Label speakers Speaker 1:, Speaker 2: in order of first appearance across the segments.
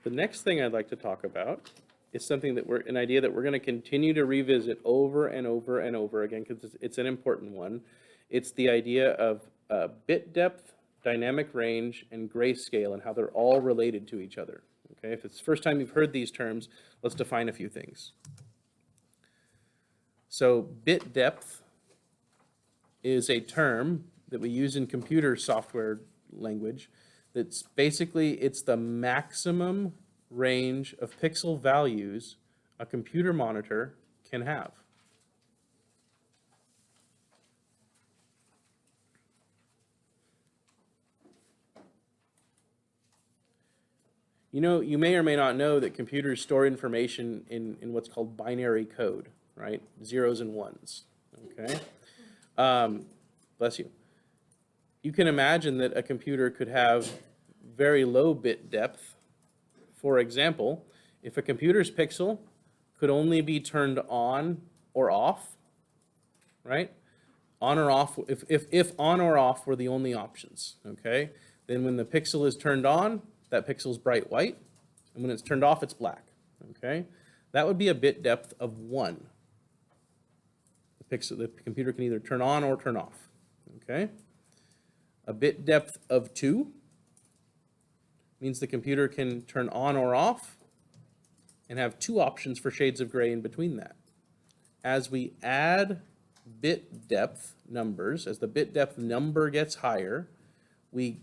Speaker 1: The next thing I'd like to talk about is something that an idea that we're going to continue to revisit over and over and over again because it's an important one. It's the idea of bit depth, dynamic range, and grayscale and how they're all related to each other. Okay, if it's the first time you've heard these terms, let's define a few things. So bit depth is a term that we use in computer software language that's basically, it's the maximum range of pixel values a computer monitor can have. You know, you may or may not know that computers store information in what's called binary code, right? Zeros and ones, okay? Bless you. You can imagine that a computer could have very low bit depth. For example, if a computer's pixel could only be turned on or off, right? On or off, if on or off were the only options, okay? Then when the pixel is turned on, that pixel's bright white, and when it's turned off, it's black, okay? That would be a bit depth of 1. The computer can either turn on or turn off, okay? A bit depth of 2 means the computer can turn on or off and have 2 options for shades of gray in between that. As we add bit depth numbers, as the bit depth number gets higher, we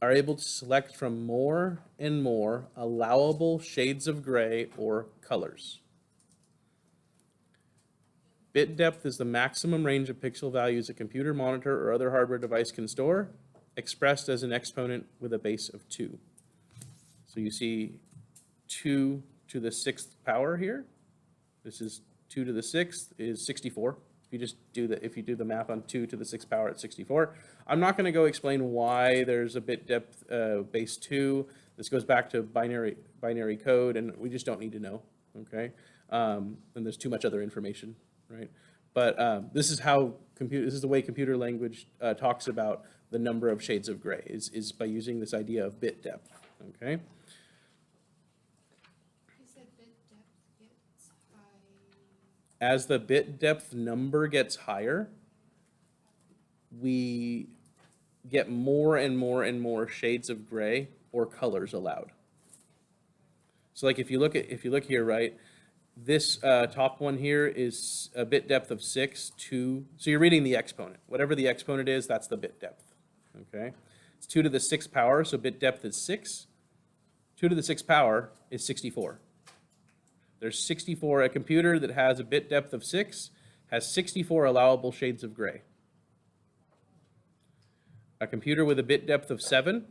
Speaker 1: are able to select from more and more allowable shades of gray or colors. Bit depth is the maximum range of pixel values a computer monitor or other hardware device can store, expressed as an exponent with a base of 2. So you see 2 to the 6th power here. This is 2 to the 6th is 64. If you do the math on 2 to the 6th power, it's 64. I'm not going to go explain why there's a bit depth base 2. This goes back to binary code, and we just don't need to know. Okay, and there's too much other information, right? But this is the way computer language talks about the number of shades of gray is by using this idea of bit depth. Okay. As the bit depth number gets higher, we get more and more and more shades of gray or colors allowed. So like if you look here, right, this top one here is a bit depth of 6 to, so you're reading the exponent. Whatever the exponent is, that's the bit depth, okay? It's 2 to the 6th power, so bit depth is 6. 2 to the 6th power is 64. There's 64, a computer that has a bit depth of 6 has 64 allowable shades of gray. A computer with a bit depth of 7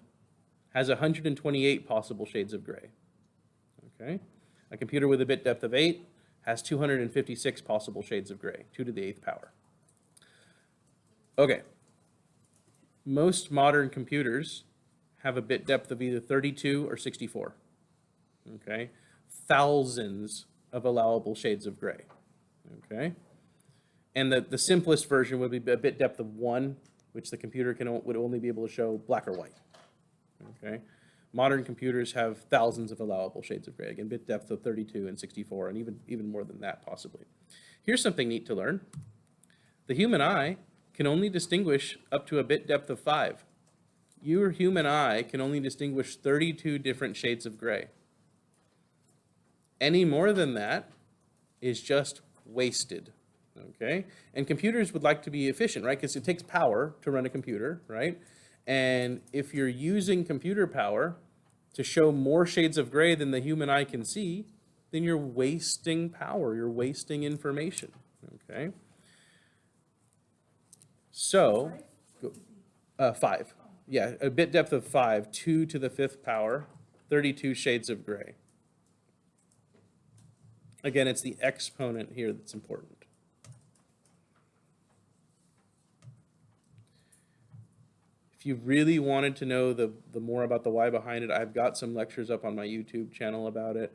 Speaker 1: has 128 possible shades of gray. Okay? A computer with a bit depth of 8 has 256 possible shades of gray, 2 to the 8th power. Okay. Most modern computers have a bit depth of either 32 or 64. Okay? Thousands of allowable shades of gray, okay? And the simplest version would be a bit depth of 1, which the computer would only be able to show black or white, okay? Modern computers have thousands of allowable shades of gray, again, bit depth of 32 and 64, and even more than that, possibly. Here's something neat to learn. The human eye can only distinguish up to a bit depth of 5. Your human eye can only distinguish 32 different shades of gray. Any more than that is just wasted, okay? And computers would like to be efficient, right? Because it takes power to run a computer, right? And if you're using computer power to show more shades of gray than the human eye can see, then you're wasting power, you're wasting information, okay? So, 5. Yeah, a bit depth of 5, 2 to the 5th power, 32 shades of gray. Again, it's the exponent here that's important. If you really wanted to know the more about the why behind it, I've got some lectures up on my YouTube channel about it.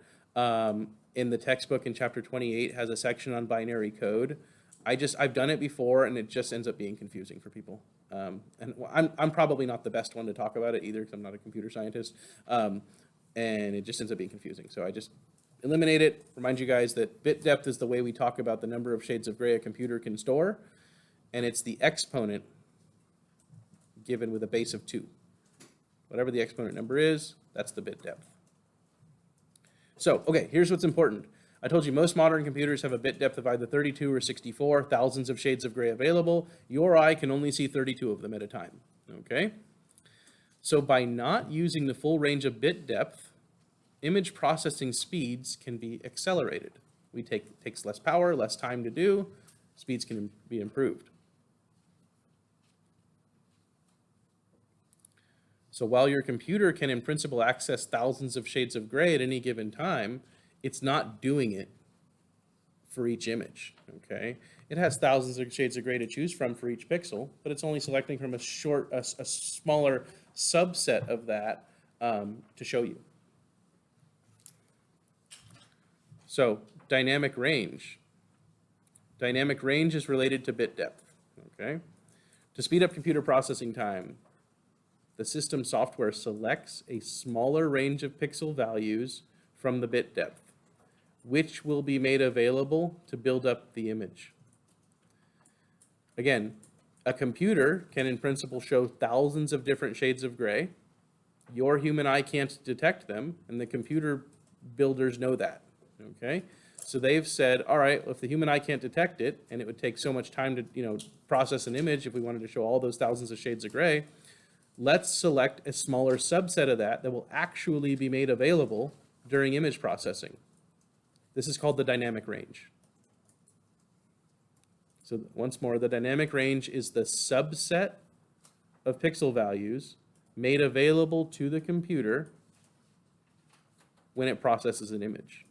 Speaker 1: In the textbook in chapter 28 has a section on binary code. I've done it before, and it just ends up being confusing for people. And I'm probably not the best one to talk about it either, because I'm not a computer scientist. and it just ends up being confusing. So I just eliminate it, remind you guys that bit depth is the way we talk about the number of shades of gray a computer can store, and it's the exponent given with a base of 2. Whatever the exponent number is, that's the bit depth. So, okay, here's what's important. I told you most modern computers have a bit depth of either 32 or 64, thousands of shades of gray available. Your eye can only see 32 of them at a time, okay? So by not using the full range of bit depth, image processing speeds can be accelerated. Takes less power, less time to do, speeds can be improved. So while your computer can in principle access thousands of shades of gray at any given time, it's not doing it for each image, okay? It has thousands of shades of gray to choose from for each pixel, but it's only selecting from a smaller subset of that to show you. So dynamic range. Dynamic range is related to bit depth, okay? To speed up computer processing time, the system software selects a smaller range of pixel values from the bit depth, which will be made available to build up the image. Again, a computer can in principle show thousands of different shades of gray. Your human eye can't detect them, and the computer builders know that, okay? So they've said, all right, well, if the human eye can't detect it, and it would take so much time to process an image if we wanted to show all those thousands of shades of gray, let's select a smaller subset of that will actually be made available during image processing. This is called the dynamic range. So once more, the dynamic range is the subset of pixel values made available to the computer when it processes an image.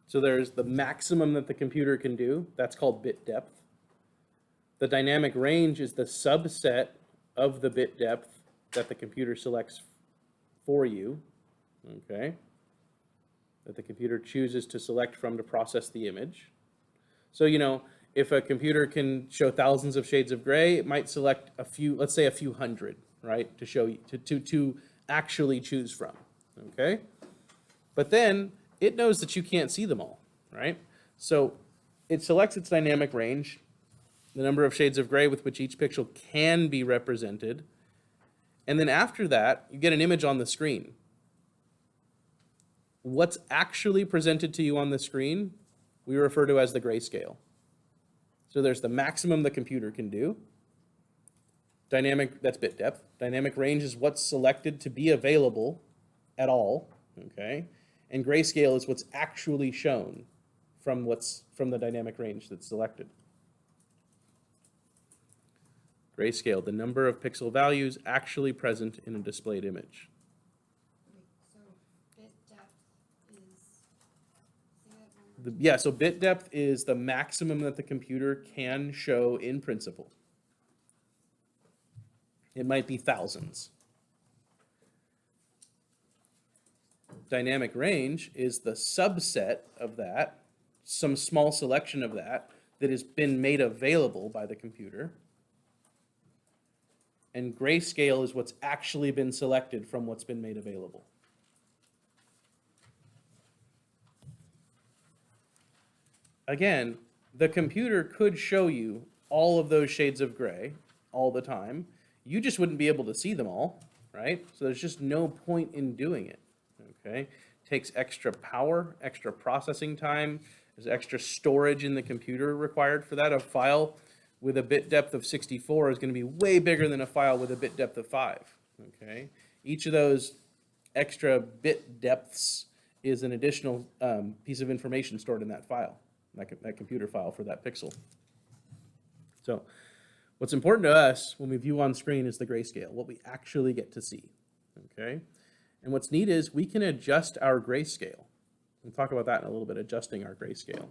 Speaker 1: So there's the maximum that the computer can do. That's called bit depth. The dynamic range is the subset of the bit depth that the computer selects for you, okay? That the computer chooses to select from to process the image. So, if a computer can show thousands of shades of gray, it might select a few, let's say a few hundred, right, to show you, to actually choose from, okay? But then it knows that you can't see them all, right? So it selects its dynamic range, the number of shades of gray with which each pixel can be represented, and then after that, you get an image on the screen. What's actually presented to you on the screen, we refer to as the grayscale. So there's the maximum the computer can do. That's bit depth. Dynamic range is what's selected to be available at all, okay? And grayscale is what's actually shown from the dynamic range that's selected. Grayscale, the number of pixel values actually present in a displayed image.
Speaker 2: So bit depth is,
Speaker 1: So bit depth is the maximum that the computer can show in principle. It might be thousands. Dynamic range is the subset of that, some small selection of that has been made available by the computer. And grayscale is what's actually been selected from what's been made available. Again, the computer could show you all of those shades of gray all the time. You just wouldn't be able to see them all, right? So there's just no point in doing it, okay? Takes extra power, extra processing time. There's extra storage in the computer required for that. A file with a bit depth of 64 is going to be way bigger than a file with a bit depth of 5, okay? Each of those extra bit depths is an additional piece of information stored in that file, that computer file for that pixel. So what's important to us when we view on screen is the grayscale, what we actually get to see, okay? And what's neat is we can adjust our grayscale. We'll talk about that in a little bit, adjusting our grayscale.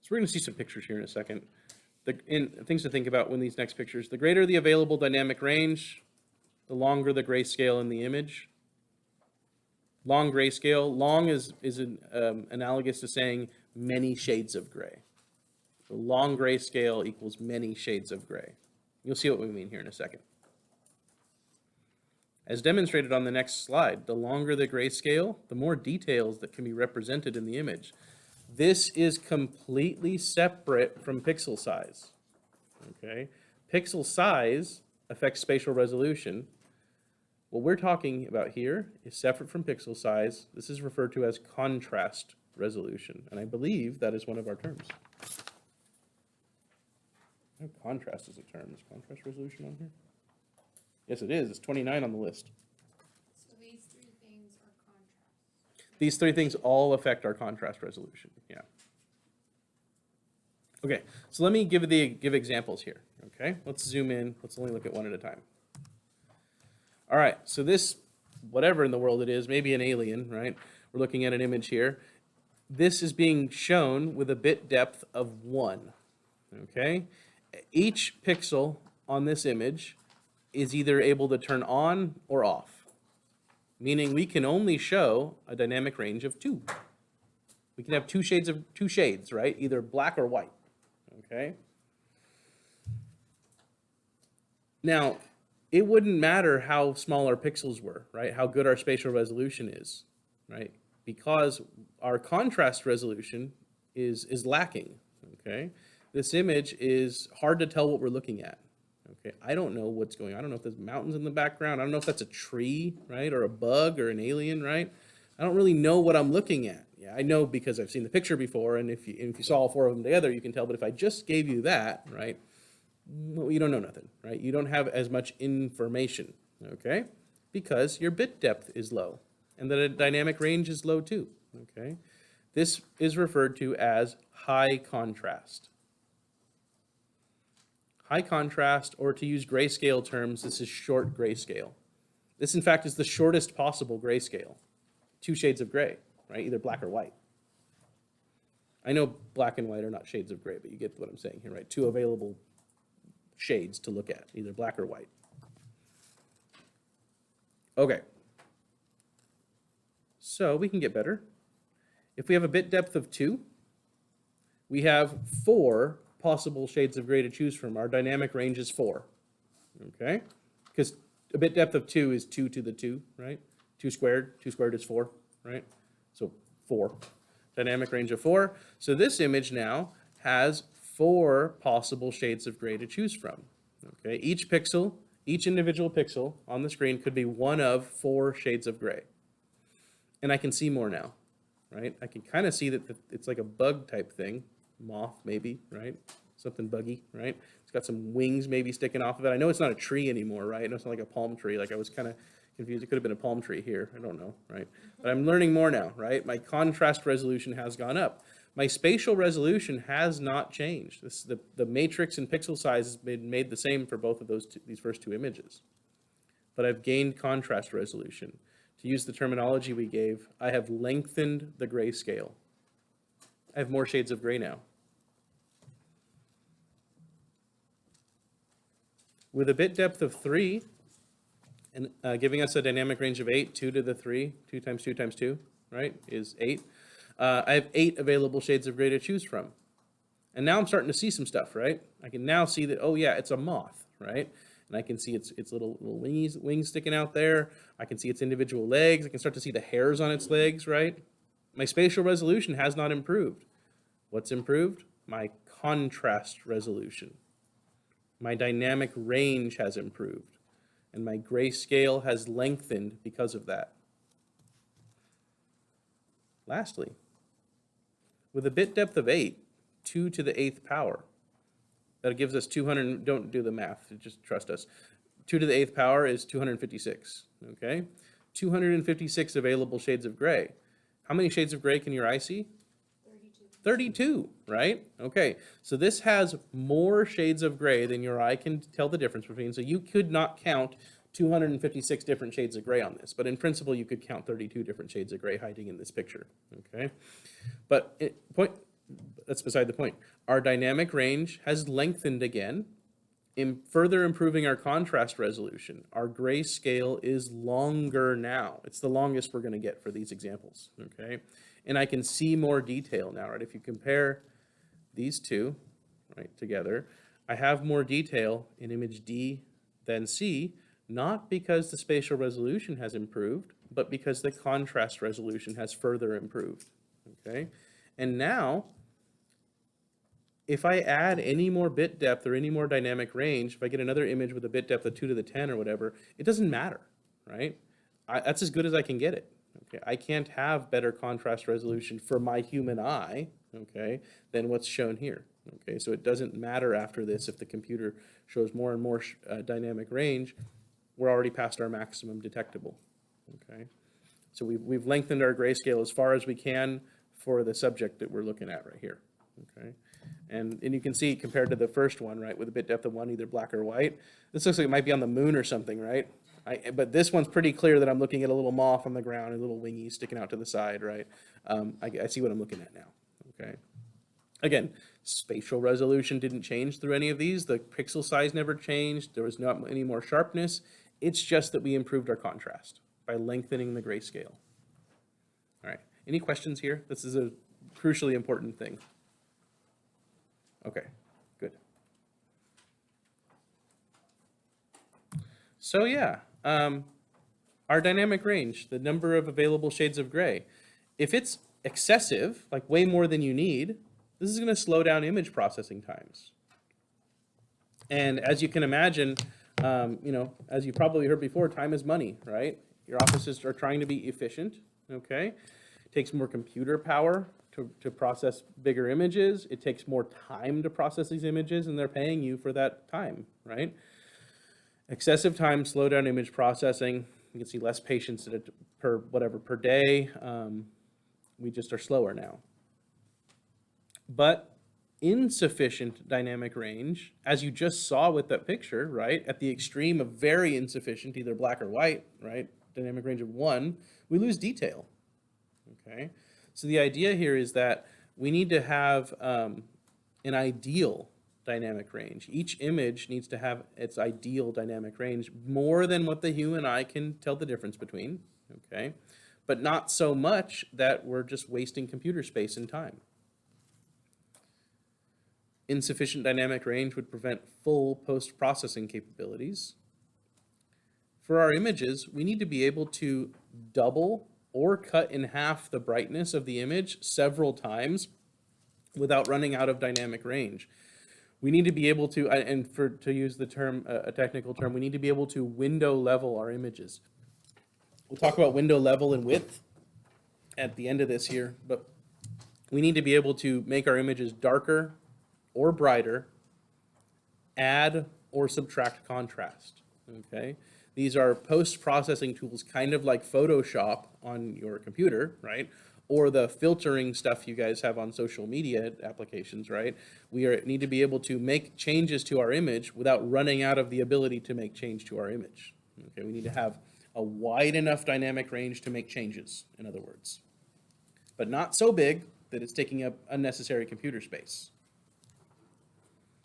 Speaker 1: So we're going to see some pictures here in a second. things to think about when these next pictures, the greater the available dynamic range, the longer the grayscale in the image. Long grayscale, long is analogous to saying many shades of gray. So long grayscale equals many shades of gray. You'll see what we mean here in a second. As demonstrated on the next slide, the longer the grayscale, the more details that can be represented in the image. This is completely separate from pixel size. Okay? Pixel size affects spatial resolution. What we're talking about here is separate from pixel size. This is referred to as contrast resolution, and I believe that is one of our terms. I have contrast as a term. Is contrast resolution on here? Yes, it is. It's 29 on the list.
Speaker 2: So these three things are contrast.
Speaker 1: These three things all affect our contrast resolution. Yeah. Okay, so let me give examples here. Okay, let's zoom in. Let's only look at one at a time. All right, so this, whatever in the world it is, maybe an alien, right? We're looking at an image here. This is being shown with a bit depth of 1. Okay, each pixel on this image is either able to turn on or off, meaning we can only show a dynamic range of 2. We can have two shades, right? Either black or white. Okay. Now, it wouldn't matter how small our pixels were, right? How good our spatial resolution is, right? Because our contrast resolution is lacking, okay? This image is hard to tell what we're looking at, okay? I don't know what's going on. I don't know if there's mountains in the background. I don't know if that's a tree, right? Or a bug or an alien, right? I don't really know what I'm looking at. Yeah, I know because I've seen the picture before, and if you saw all 4 of them together, you can tell. But if I just gave you that, right? Well, you don't know nothing, right? You don't have as much information, okay? Because your bit depth is low, and the dynamic range is low too, okay? This is referred to as high contrast. High contrast, or to use grayscale terms, this is short grayscale. This, in fact, is the shortest possible grayscale. 2 shades of gray, right? Either black or white. I know black and white are not shades of gray, but you get what I'm saying here, right? 2 available shades to look at, either black or white. Okay. So we can get better. If we have a bit depth of 2, we have 4 possible shades of gray to choose from. Our dynamic range is 4. Okay? Because a bit depth of 2 is 2 to the 2, right? 2 squared is 4, right? So 4. Dynamic range of 4. So this image now has 4 possible shades of gray to choose from. Okay, each individual pixel on the screen could be one of 4 shades of gray. And I can see more now, right? I can kind of see that it's like a bug type thing, moth maybe, right? Something buggy, right? It's got some wings maybe sticking off of it. I know it's not a tree anymore, right? I know it's not like a palm tree. Like I was kind of confused. It could have been a palm tree here. I don't know, right? But I'm learning more now, right? My contrast resolution has gone up. My spatial resolution has not changed. The matrix and pixel size has been made the same for both of these first 2 images. But I've gained contrast resolution. To use the terminology we gave, I have lengthened the grayscale. I have more shades of gray now. With a bit depth of 3, and giving us a dynamic range of 8, 2 to the 3, 2 times 2 times 2, right, is 8. I have 8 available shades of gray to choose from. And now I'm starting to see some stuff, right? I can now see that, oh yeah, it's a moth, right? And I can see its little wings sticking out there. I can see its individual legs. I can start to see the hairs on its legs, right? My spatial resolution has not improved. What's improved? My contrast resolution. My dynamic range has improved. And my grayscale has lengthened because of that. Lastly, with a bit depth of 8, 2 to the 8th power, that gives us 200, don't do the math, just trust us. 2 to the 8th power is 256, okay? 256 available shades of gray. How many shades of gray can your eye see? 32, right? Okay, so this has more shades of gray than your eye can tell the difference between. So you could not count 256 different shades of gray on this, but in principle you could count 32 different shades of gray hiding in this picture, okay? But that's beside the point. Our dynamic range has lengthened again, further improving our contrast resolution. Our grayscale is longer now. It's the longest we're going to get for these examples, okay? And I can see more detail now, right? If you compare these two, right, together, I have more detail in image D than C, not because the spatial resolution has improved, but because the contrast resolution has further improved, okay? And now, if I add any more bit depth or any more dynamic range, if I get another image with a bit depth of 2 to the 10 or whatever, it doesn't matter, right? That's as good as I can get it. Okay, I can't have better contrast resolution for my human eye, okay, than what's shown here. Okay, so it doesn't matter after this if the computer shows more and more dynamic range. We're already past our maximum detectable. Okay, so we've lengthened our grayscale as far as we can for the subject that we're looking at right here. Okay, and you can see compared to the first one, right, with a bit depth of 1, either black or white. This looks like it might be on the moon or something, right? But this one's pretty clear that I'm looking at a little moth on the ground, a little wingy sticking out to the side, right? I see what I'm looking at now, okay? Again, spatial resolution didn't change through any of these. The pixel size never changed. There was not any more sharpness. It's just that we improved our contrast by lengthening the grayscale. All right, any questions here? This is a crucially important thing. Okay, good. So yeah, our dynamic range, the number of available shades of gray, if it's excessive, like way more than you need, this is going to slow down image processing times. And as you can imagine, as you probably heard before, time is money, right? Your offices are trying to be efficient, okay? It takes more computer power to process bigger images. It takes more time to process these images, and they're paying you for that time, right? Excessive time, slow down image processing. You can see less patients per day. We just are slower now. But insufficient dynamic range, as you just saw with that picture, right? At the extreme of very insufficient, either black or white, right? Dynamic range of 1, we lose detail, okay? So the idea here is that we need to have an ideal dynamic range. Each image needs to have its ideal dynamic range, more than what the human eye can tell the difference between, okay? But not so much that we're just wasting computer space and time. Insufficient dynamic range would prevent full post-processing capabilities. For our images, we need to be able to double or cut in half the brightness of the image several times without running out of dynamic range. We need to be able to, and to use the term, a technical term, we need to be able to window level our images. We'll talk about window level and width at the end of this here, but we need to be able to make our images darker or brighter, add or subtract contrast, okay? These are post-processing tools, kind of like Photoshop on your computer, right? Or the filtering stuff you guys have on social media applications, right? We need to be able to make changes to our image without running out of the ability to make change to our image, okay? We need to have a wide enough dynamic range to make changes, in other words, but not so big that it's taking up unnecessary computer space.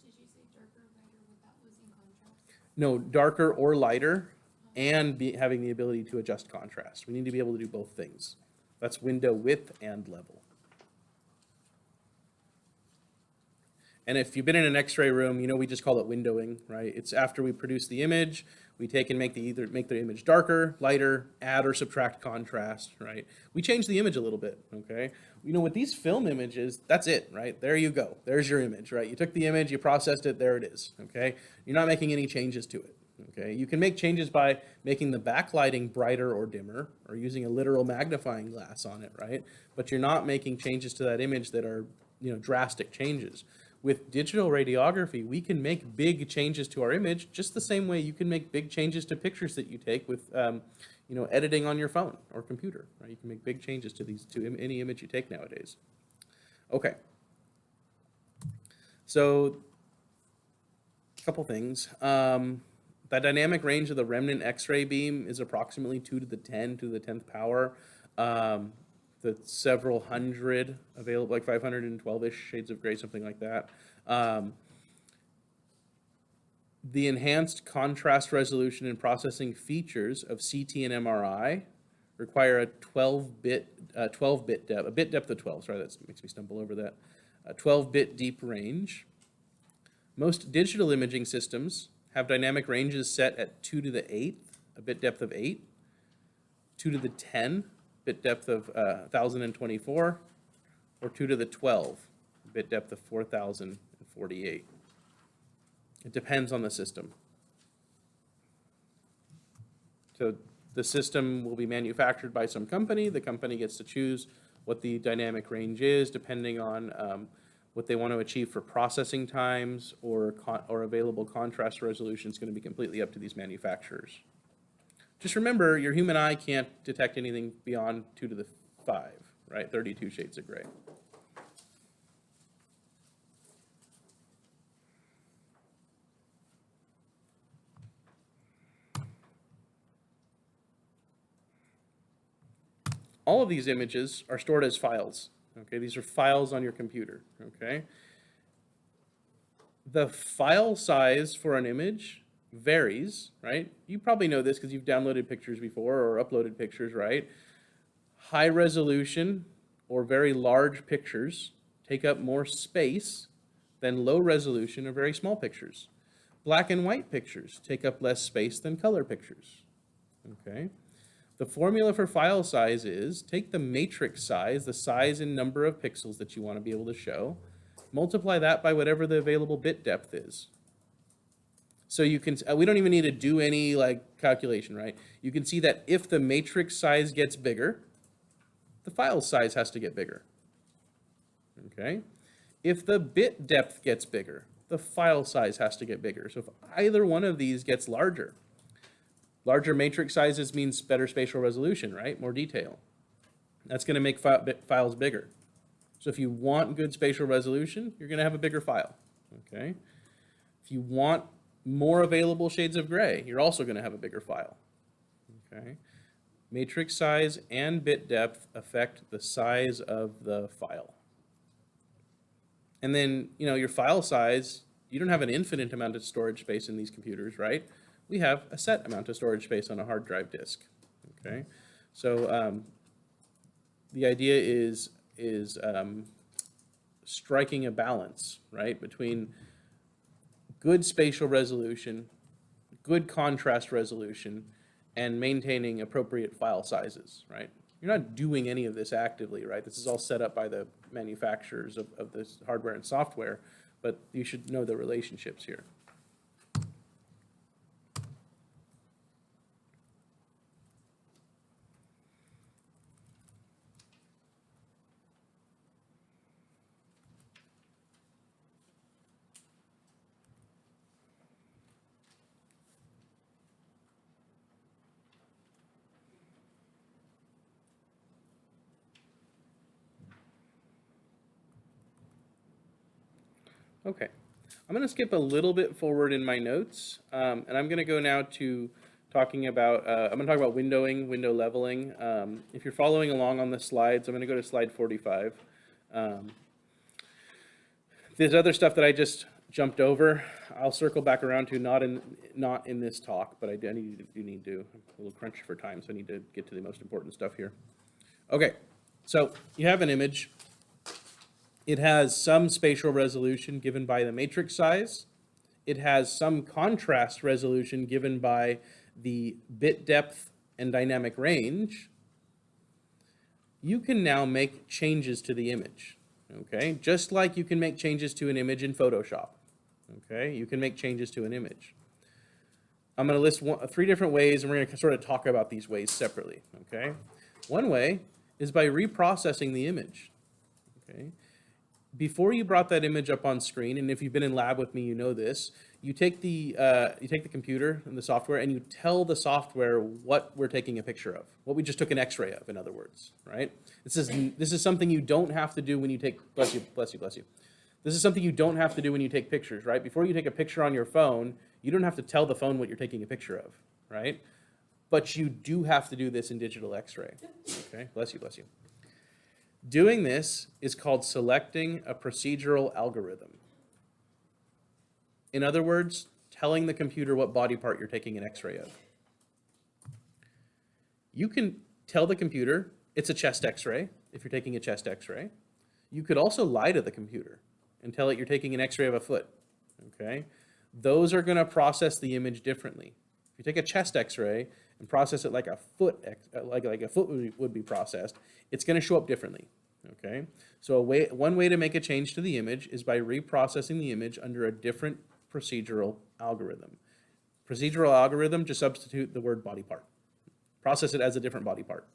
Speaker 2: Did you say darker or lighter without losing contrast?
Speaker 1: No, darker or lighter, and having the ability to adjust contrast. We need to be able to do both things. That's window width and level. And if you've been in an X-ray room, you know we just call it windowing, right? It's after we produce the image, we take and make the image darker, lighter, add or subtract contrast, right? We change the image a little bit, okay? You know, with these film images, that's it, right? There you go. There's your image, right? You took the image, you processed it, there it is, okay? You're not making any changes to it, okay? You can make changes by making the backlighting brighter or dimmer, or using a literal magnifying glass on it, right? But you're not making changes to that image that are, drastic changes. With digital radiography, we can make big changes to our image just the same way you can make big changes to pictures that you take with, editing on your phone or computer, right? You can make big changes to any image you take nowadays. Okay. So, a couple things. The dynamic range of the remnant X-ray beam is approximately 2 to the 10 to the 10th power. the several hundred available, like 512-ish shades of gray, something like that. The enhanced contrast resolution and processing features of CT and MRI require a 12-bit depth, a bit depth of 12, sorry, that makes me stumble over that, a 12-bit deep range. Most digital imaging systems have dynamic ranges set at 2 to the 8th, a bit depth of 8, 2 to the 10, bit depth of 1024, or 2 to the 12, bit depth of 4048. It depends on the system. So the system will be manufactured by some company. The company gets to choose what the dynamic range is, depending on what they want to achieve for processing times or available contrast resolution is going to be completely up to these manufacturers. Just remember, your human eye can't detect anything beyond 2 to the 5, right? 32 shades of gray. All of these images are stored as files. Okay, these are files on your computer. Okay. The file size for an image varies, right? You probably know this because you've downloaded pictures before or uploaded pictures, right? High resolution or very large pictures take up more space than low resolution or very small pictures. Black and white pictures take up less space than color pictures. Okay. The formula for file size is take the matrix size, the size and number of pixels that you want to be able to show, multiply that by whatever the available bit depth is. So you can, we don't even need to do any like calculation, right? You can see that if the matrix size gets bigger, the file size has to get bigger. Okay? If the bit depth gets bigger, the file size has to get bigger. So if either one of these gets larger matrix sizes means better spatial resolution, right? More detail. That's going to make files bigger. So if you want good spatial resolution, you're going to have a bigger file, okay? If you want more available shades of gray, you're also going to have a bigger file, okay? Matrix size and bit depth affect the size of the file. And then, your file size, you don't have an infinite amount of storage space in these computers, right? We have a set amount of storage space on a hard drive disk, okay? So the idea is striking a balance, right, between good spatial resolution, good contrast resolution, and maintaining appropriate file sizes, right? You're not doing any of this actively, right? This is all set up by the manufacturers of this hardware and software, but you should know the relationships here. Okay, I'm going to skip a little bit forward in my notes, and I'm going to go now to talking about, I'm going to talk about windowing, window leveling. If you're following along on the slides, I'm going to go to slide 45. There's other stuff that I just jumped over. I'll circle back around to not in this talk, but I do need to, I'm a little crunched for time, so I need to get to the most important stuff here. Okay, so you have an image. It has some spatial resolution given by the matrix size. It has some contrast resolution given by the bit depth and dynamic range. You can now make changes to the image, okay? Just like you can make changes to an image in Photoshop, okay? You can make changes to an image. I'm going to list 3 different ways, and we're going to sort of talk about these ways separately, okay? One way is by reprocessing the image, okay? Before you brought that image up on screen, and if you've been in lab with me, you know this, you take the computer and the software and you tell the software what we're taking a picture of, what we just took an x-ray of, in other words, right? This is something you don't have to do when you take, bless you. This is something you don't have to do when you take pictures, right? Before you take a picture on your phone, you don't have to tell the phone what you're taking a picture of, right? But you do have to do this in digital x-ray, okay? Bless you. Doing this is called selecting a procedural algorithm. In other words, telling the computer what body part you're taking an x-ray of. You can tell the computer it's a chest x-ray if you're taking a chest x-ray. You could also lie to the computer and tell it you're taking an x-ray of a foot, okay? Those are gonna process the image differently. If you take a chest x-ray and process it like a foot, like a foot would be processed, it's gonna show up differently, okay? So one way to make a change to the image is by reprocessing the image under a different procedural algorithm. Procedural algorithm, just substitute the word body part. Process it as a different body part.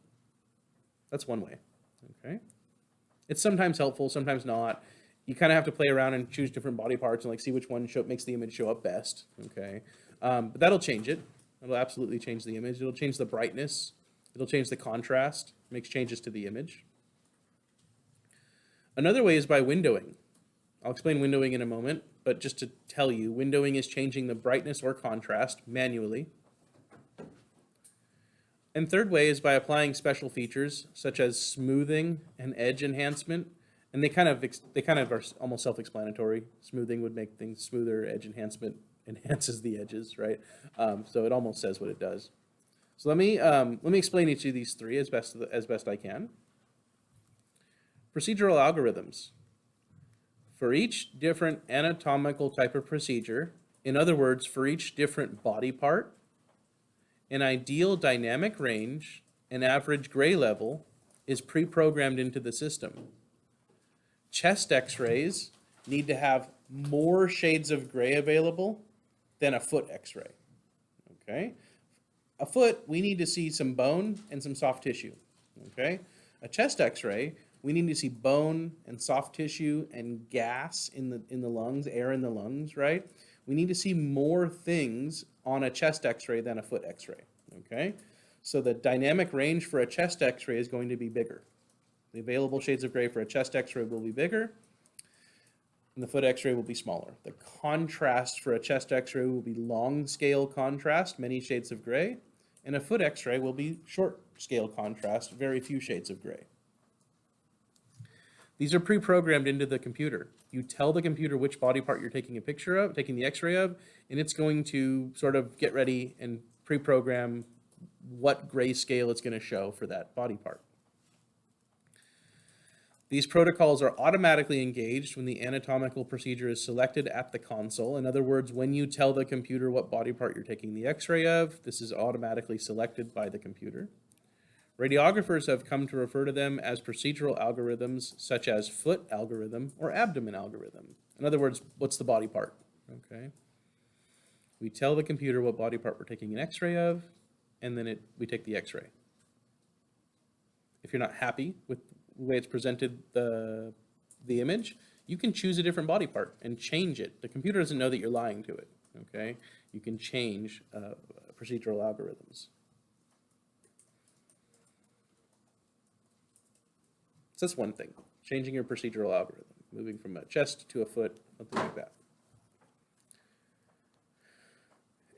Speaker 1: That's one way, okay? It's sometimes helpful, sometimes not. You kind of have to play around and choose different body parts and like see which one makes the image show up best, okay? But that'll change it. It'll absolutely change the image. It'll change the brightness. It'll change the contrast, makes changes to the image. Another way is by windowing. I'll explain windowing in a moment, but just to tell you, windowing is changing the brightness or contrast manually. And third way is by applying special features such as smoothing and edge enhancement. And they kind of are almost self-explanatory. Smoothing would make things smoother. Edge enhancement enhances the edges, right? So it almost says what it does. So let me explain each of these three as best I can. Procedural algorithms. For each different anatomical type of procedure, in other words, for each different body part, an ideal dynamic range and average gray level is pre-programmed into the system. Chest x-rays need to have more shades of gray available than a foot x-ray, okay? A foot, we need to see some bone and some soft tissue, okay? A chest x-ray, we need to see bone and soft tissue and gas in the lungs, air in the lungs, right? We need to see more things on a chest x-ray than a foot x-ray, okay? So the dynamic range for a chest x-ray is going to be bigger. The available shades of gray for a chest x-ray will be bigger, and the foot x-ray will be smaller. The contrast for a chest x-ray will be long scale contrast, many shades of gray, and a foot x-ray will be short scale contrast, very few shades of gray. These are pre-programmed into the computer. You tell the computer which body part you're taking a picture of, taking the x-ray of, and it's going to sort of get ready and pre-program what grayscale it's going to show for that body part. These protocols are automatically engaged when the anatomical procedure is selected at the console. In other words, when you tell the computer what body part you're taking the x-ray of, this is automatically selected by the computer. Radiographers have come to refer to them as procedural algorithms such as foot algorithm or abdomen algorithm. In other words, what's the body part, okay? We tell the computer what body part we're taking an x-ray of, and then we take the x-ray. If you're not happy with the way it's presented the image, you can choose a different body part and change it. The computer doesn't know that you're lying to it, okay? You can change procedural algorithms. So that's one thing, changing your procedural algorithm, moving from a chest to a foot, something like that.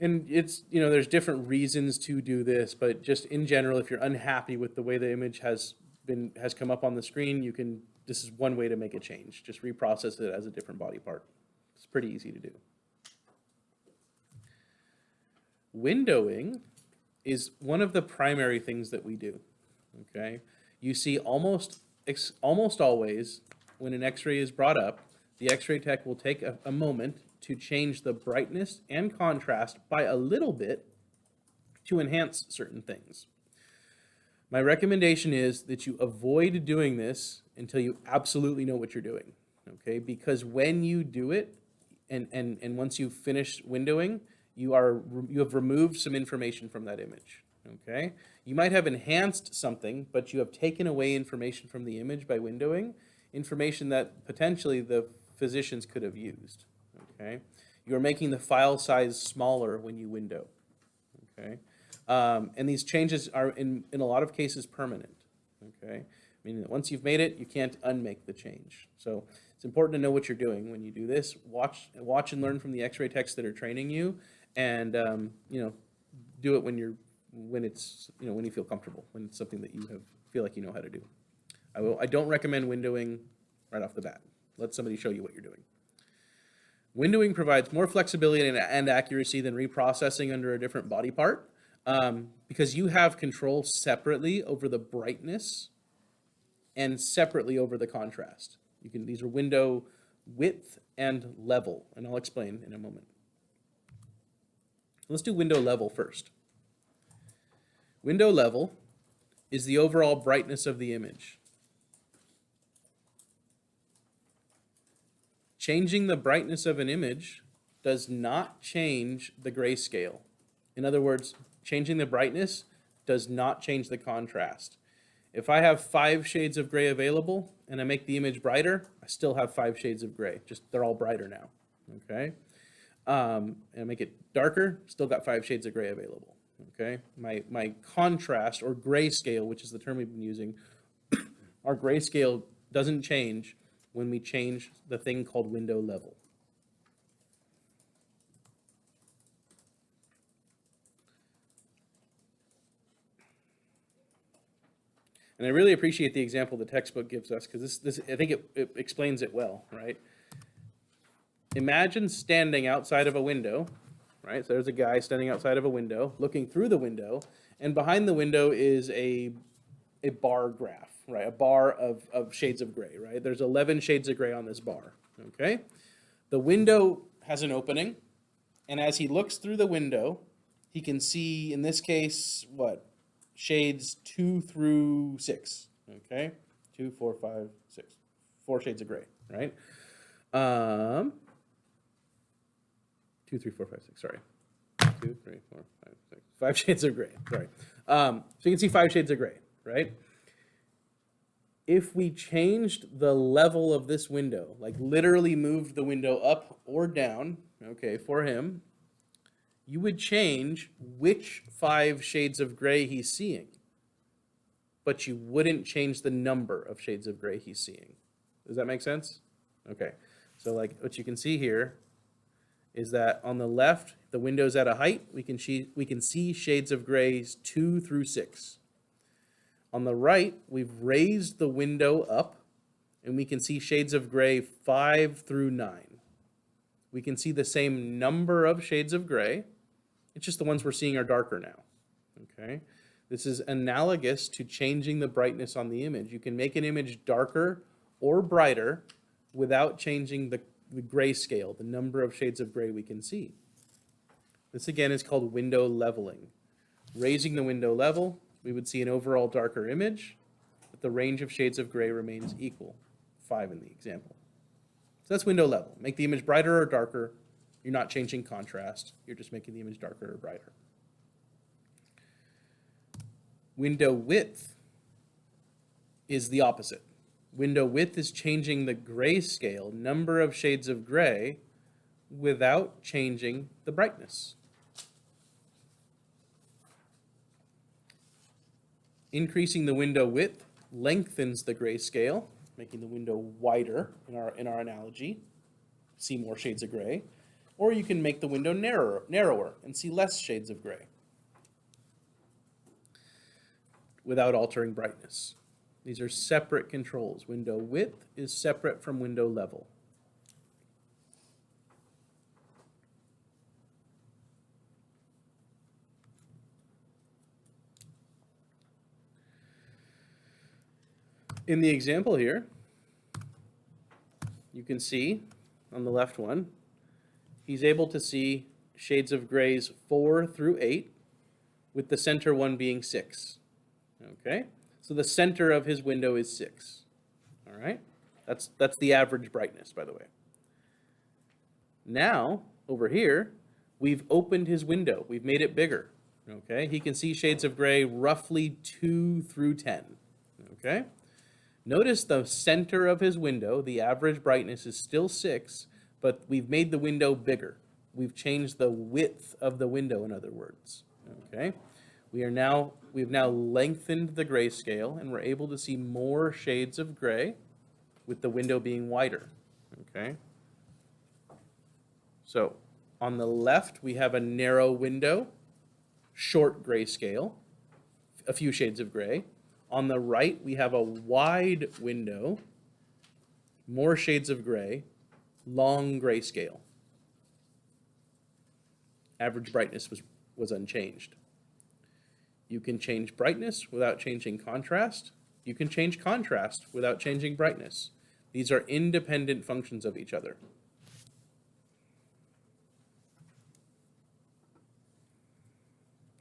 Speaker 1: And it's, there's different reasons to do this, but just in general, if you're unhappy with the way the image has come up on the screen, this is one way to make a change. Just reprocess it as a different body part. It's pretty easy to do. Windowing is one of the primary things that we do, okay? You see almost always when an x-ray is brought up, the x-ray tech will take a moment to change the brightness and contrast by a little bit to enhance certain things. My recommendation is that you avoid doing this until you absolutely know what you're doing, okay? Because when you do it, and once you've finished windowing, you have removed some information from that image, okay? You might have enhanced something, but you have taken away information from the image by windowing, information that potentially the physicians could have used, okay? You're making the file size smaller when you window, okay? And these changes are, in a lot of cases, permanent, okay? Meaning that once you've made it, you can't unmake the change. So it's important to know what you're doing when you do this. Watch and learn from the x-ray techs that are training you, and do it when you feel comfortable, when it's something that you feel like you know how to do. I don't recommend windowing right off the bat. Let somebody show you what you're doing. Windowing provides more flexibility and accuracy than reprocessing under a different body part, because you have control separately over the brightness and separately over the contrast. These are window width and level, and I'll explain in a moment. Let's do window level first. Window level is the overall brightness of the image. Changing the brightness of an image does not change the grayscale. In other words, changing the brightness does not change the contrast. If I have 5 shades of gray available and I make the image brighter, I still have 5 shades of gray. Just they're all brighter now. Okay? And I make it darker, still got 5 shades of gray available. Okay? My contrast or grayscale, which is the term we've been using, our grayscale doesn't change when we change the thing called window level. And I really appreciate the example the textbook gives us, because this I think it explains it well, right? Imagine standing outside of a window, right? So there's a guy standing outside of a window, looking through the window, and behind the window is a bar graph, right? A bar of shades of gray, right? There's 11 shades of gray on this bar, okay? The window has an opening, and as he looks through the window, he can see, in this case, what? Shades 2 through 6, okay? 2, 4, 5, 6. 4 shades of gray, right? 2, 3, 4, 5, 6, sorry. 2, 3, 4, 5, 6. 5 shades of gray, sorry. So you can see 5 shades of gray, right? If we changed the level of this window, like literally moved the window up or down, okay, for him, you would change which 5 shades of gray he's seeing, but you wouldn't change the number of shades of gray he's seeing. Does that make sense? Okay, so like what you can see here is that on the left, the window's at a height, we can see shades of grays 2 through 6. On the right, we've raised the window up, and we can see shades of gray 5 through 9. We can see the same number of shades of gray. It's just the ones we're seeing are darker now. Okay? This is analogous to changing the brightness on the image. You can make an image darker or brighter without changing the grayscale, the number of shades of gray we can see. This again is called window leveling. Raising the window level, we would see an overall darker image, but the range of shades of gray remains equal, 5 in the example. So that's window level. Make the image brighter or darker. You're not changing contrast. You're just making the image darker or brighter. Window width is the opposite. Window width is changing the grayscale, number of shades of gray, without changing the brightness. Increasing the window width lengthens the grayscale, making the window wider in our analogy, see more shades of gray. Or you can make the window narrower and see less shades of gray without altering brightness. These are separate controls. Window width is separate from window level. In the example here, you can see on the left one, he's able to see shades of grays 4 through 8, with the center one being 6. Okay? So the center of his window is 6. All right? That's the average brightness, by the way. Now, over here, we've opened his window. We've made it bigger. Okay? He can see shades of gray roughly 2 through 10. Okay? Notice the center of his window, the average brightness is still 6, but we've made the window bigger. We've changed the width of the window, in other words. Okay? We've now lengthened the grayscale, and we're able to see more shades of gray with the window being wider. Okay? So, on the left, we have a narrow window, short grayscale, a few shades of gray. On the right, we have a wide window, more shades of gray, long grayscale. Average brightness was unchanged. You can change brightness without changing contrast. You can change contrast without changing brightness. These are independent functions of each other.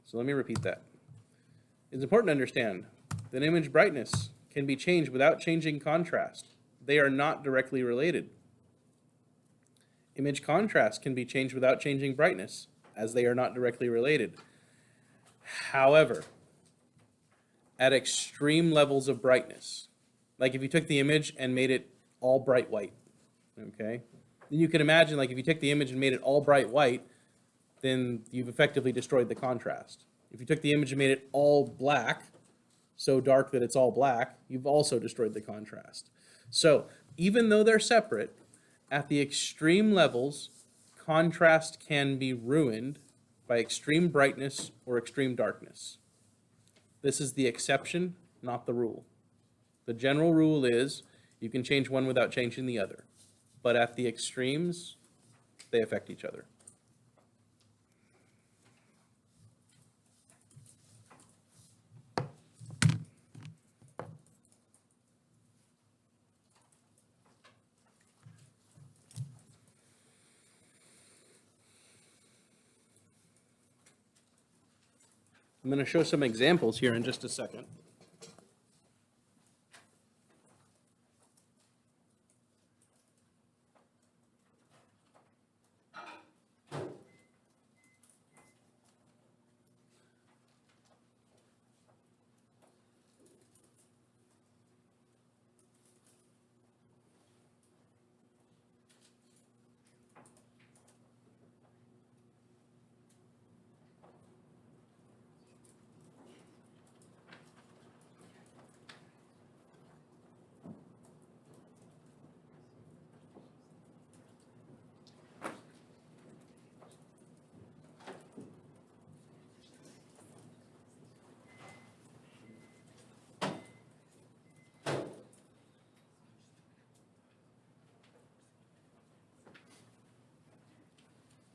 Speaker 1: So let me repeat that. It's important to understand that image brightness can be changed without changing contrast. They are not directly related. Image contrast can be changed without changing brightness, as they are not directly related. However, at extreme levels of brightness, like if you took the image and made it all bright white, okay? Then you can imagine, like if you took the image and made it all bright white, then you've effectively destroyed the contrast. If you took the image and made it all black, so dark that it's all black, you've also destroyed the contrast. So even though they're separate, at the extreme levels, contrast can be ruined by extreme brightness or extreme darkness. This is the exception, not the rule. The general rule is you can change one without changing the other. But at the extremes, they affect each other. I'm going to show some examples here in just a second.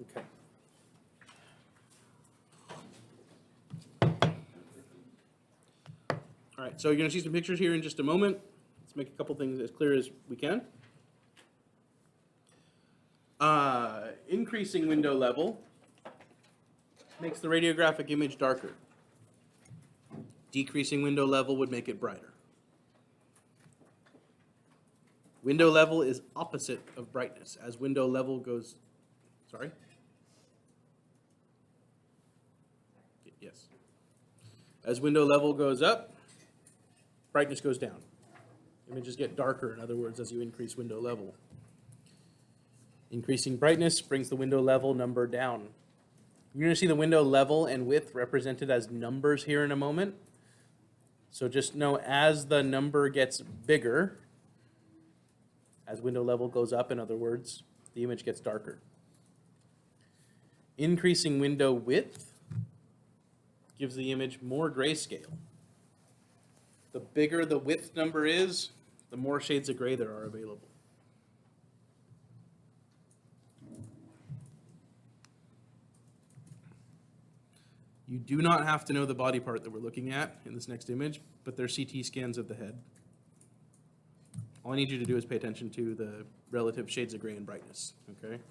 Speaker 1: Okay. All right, so you're going to see some pictures here in just a moment. Let's make a couple things as clear as we can. Increasing window level makes the radiographic image darker. Decreasing window level would make it brighter. Window level is opposite of brightness. As window level goes, sorry? Yes. As window level goes up, brightness goes down. Images get darker, in other words, as you increase window level. Increasing brightness brings the window level number down. You're going to see the window level and width represented as numbers here in a moment. So just know as the number gets bigger, as window level goes up, in other words, the image gets darker. Increasing window width gives the image more grayscale. The bigger the width number is, the more shades of gray there are available. You do not have to know the body part that we're looking at in this next image, but they're CT scans of the head. All I need you to do is pay attention to the relative shades of gray and brightness, okay?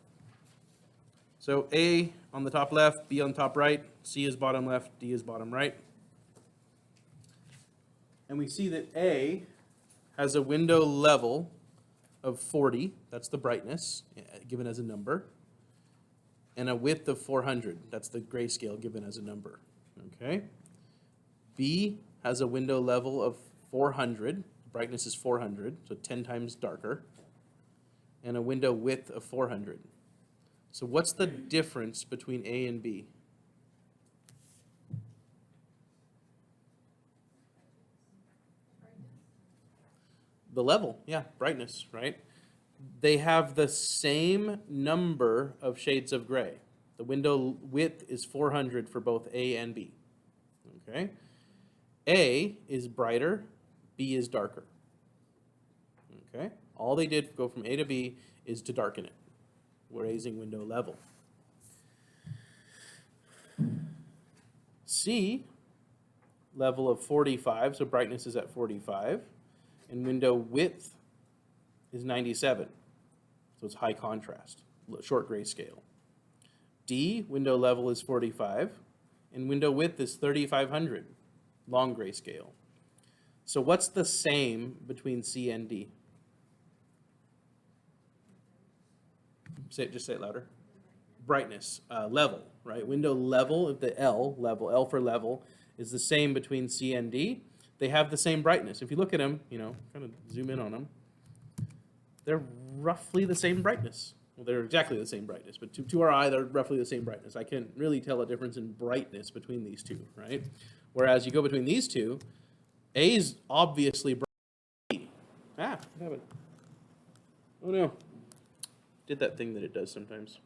Speaker 1: So A on the top left, B on top right, C is bottom left, D is bottom right. And we see that A has a window level of 40, that's the brightness, given as a number, and a width of 400, that's the grayscale given as a number, okay? B has a window level of 400, brightness is 400, so 10 times darker, and a window width of 400. So what's the difference between A and B? The level, yeah, brightness, right? They have the same number of shades of gray. The window width is 400 for both A and B, okay? A is brighter, B is darker. Okay? All they did go from A to B is to darken it. We're raising window level. C, level of 45, so brightness is at 45, and window width is 97, so it's high contrast, short grayscale. D, window level is 45, and window width is 3500, long grayscale. So what's the same between C and D? Just say it louder. Brightness, level, right? Window level, if the L, level, L for level, is the same between C and D. They have the same brightness. If you look at them, kind of zoom in on them, they're roughly the same brightness. Well, they're exactly the same brightness, but to our eye, they're roughly the same brightness. I can't really tell a difference in brightness between these two, right? Whereas you go between these two, A is obviously bright. What happened? Oh no. Did that thing that it does sometimes.